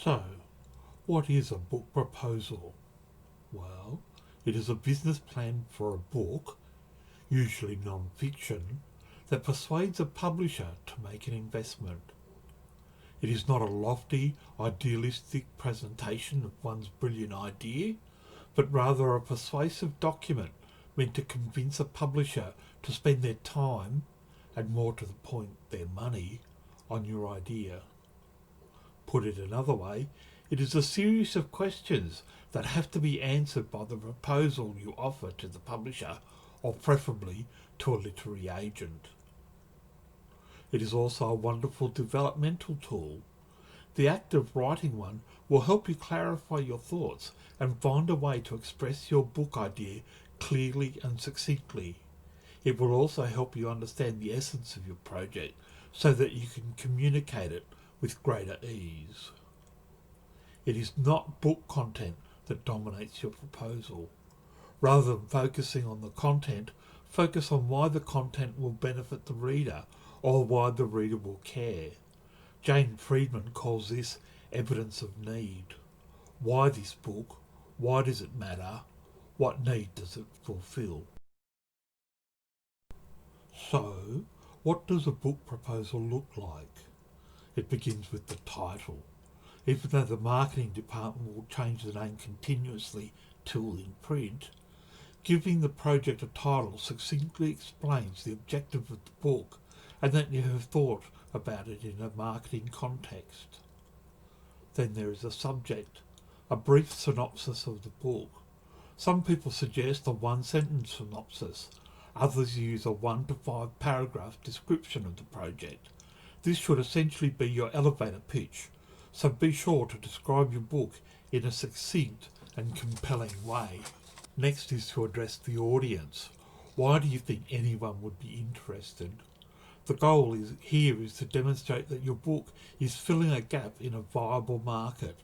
So, what is a book proposal? Well, it is a business plan for a book, usually non-fiction, that persuades a publisher to make an investment. It is not a lofty, idealistic presentation of one's brilliant idea, but rather a persuasive document meant to convince a publisher to spend their time, and more to the point, their money, on your idea. Put it another way, it is a series of questions that have to be answered by the proposal you offer to the publisher, or preferably to a literary agent. It is also a wonderful developmental tool. The act of writing one will help you clarify your thoughts and find a way to express your book idea clearly and succinctly. It will also help you understand the essence of your project so that you can communicate it with greater ease. It is not book content that dominates your proposal. Rather than focusing on the content, focus on why the content will benefit the reader or why the reader will care. Jane Friedman calls this evidence of need. Why this book? Why does it matter? What need does it fulfill? So, what does a book proposal look like? It begins with the title. Even though the marketing department will change the name continuously till in print, giving the project a title succinctly explains the objective of the book and that you have thought about it in a marketing context. Then there is a subject, a brief synopsis of the book. Some people suggest a one-sentence synopsis. Others use a 1 to 5 paragraph description of the project. This should essentially be your elevator pitch, so be sure to describe your book in a succinct and compelling way. Next is to address the audience. Why do you think anyone would be interested? The goal is to demonstrate that your book is filling a gap in a viable market.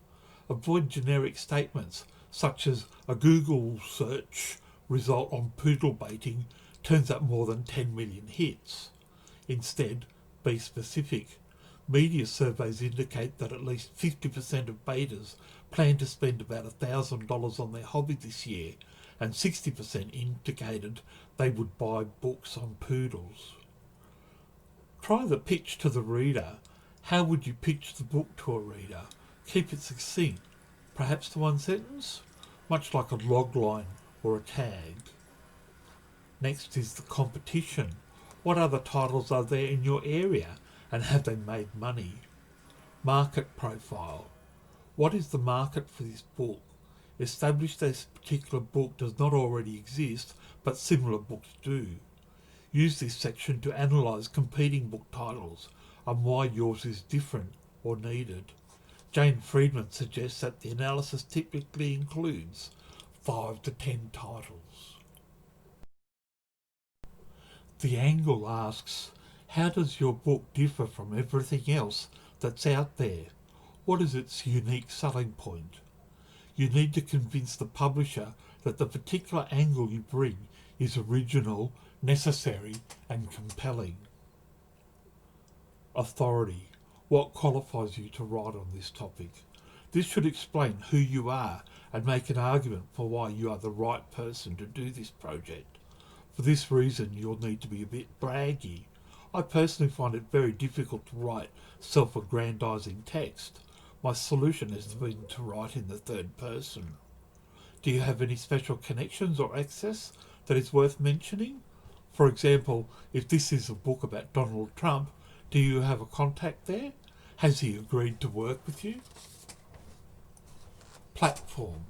Avoid generic statements such as a Google search result on poodle baiting turns up more than 10 million hits. Instead, be specific. Media surveys indicate that at least 50% of baiters plan to spend about $1,000 on their hobby this year, and 60% indicated they would buy books on poodles. Try the pitch to the reader. How would you pitch the book to a reader? Keep it succinct, perhaps to one sentence, much like a logline or a tag. Next is the competition. What other titles are there in your area and have they made money? Market profile. What is the market for this book? Establish that this particular book does not already exist, but similar books do. Use this section to analyse competing book titles and why yours is different or needed. Jane Friedman suggests that the analysis typically includes 5 to 10 titles. The angle asks, how does your book differ from everything else that's out there? What is its unique selling point? You need to convince the publisher that the particular angle you bring is original, necessary, and compelling. Authority. What qualifies you to write on this topic? This should explain who you are and make an argument for why you are the right person to do this project. For this reason, you'll need to be a bit braggy. I personally find it very difficult to write self-aggrandizing text. My solution has been to write in the third person. Do you have any special connections or access that is worth mentioning? For example, if this is a book about Donald Trump, do you have a contact there? Has he agreed to work with you? Platform.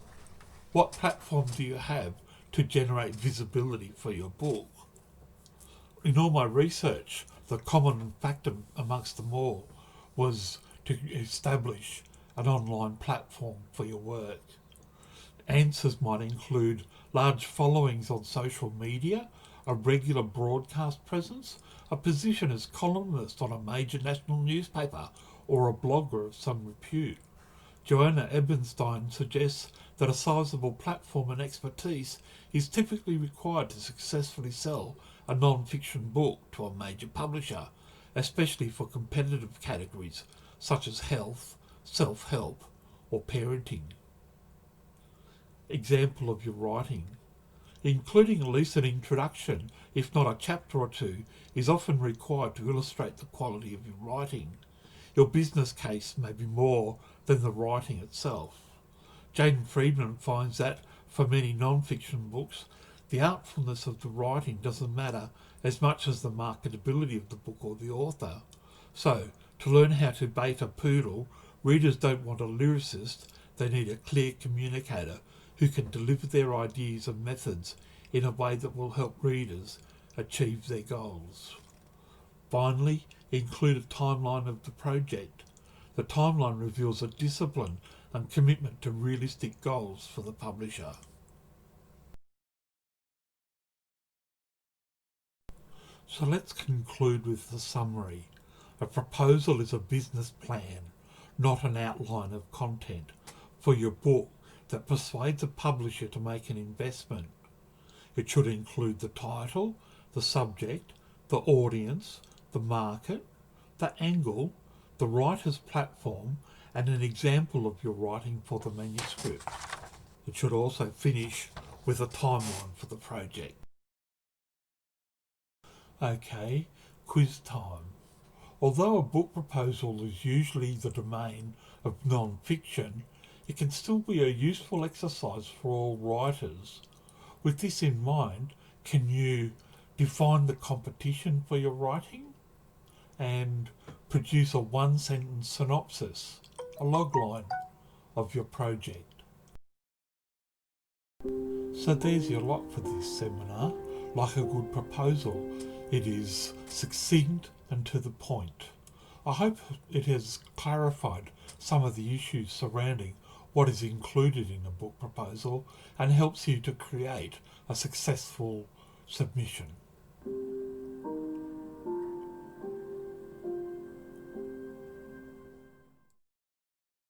What platform do you have to generate visibility for your book? In all my research, the common factor amongst them all was to establish an online platform for your work. Answers might include large followings on social media, a regular broadcast presence, a position as columnist on a major national newspaper, or a blogger of some repute. Joanna Ebenstein suggests that a sizable platform and expertise is typically required to successfully sell a non-fiction book to a major publisher, especially for competitive categories such as health, self-help, or parenting. Example of your writing. Including at least an introduction, if not a chapter or two, is often required to illustrate the quality of your writing. Your business case may be more than the writing itself. Jaden Friedman finds that, for many non-fiction books, the artfulness of the writing doesn't matter as much as the marketability of the book or the author. So, to learn how to bait a poodle, readers don't want a lyricist, they need a clear communicator who can deliver their ideas and methods in a way that will help readers achieve their goals. Finally, include a timeline of the project. The timeline reveals a discipline and commitment to realistic goals for the publisher. So let's conclude with the summary. A proposal is a business plan, not an outline of content, for your book that persuades a publisher to make an investment. It should include the title, the subject, the audience, the market, the angle, the writer's platform, and an example of your writing for the manuscript. It should also finish with a timeline for the project. Okay, quiz time. Although a book proposal is usually the domain of non-fiction, it can still be a useful exercise for all writers. With this in mind, can you define the competition for your writing and produce a one-sentence synopsis, a logline of your project? So there's your lot for this seminar. Like a good proposal, it is succinct and to the point. I hope it has clarified some of the issues surrounding what is included in a book proposal and helps you to create a successful submission.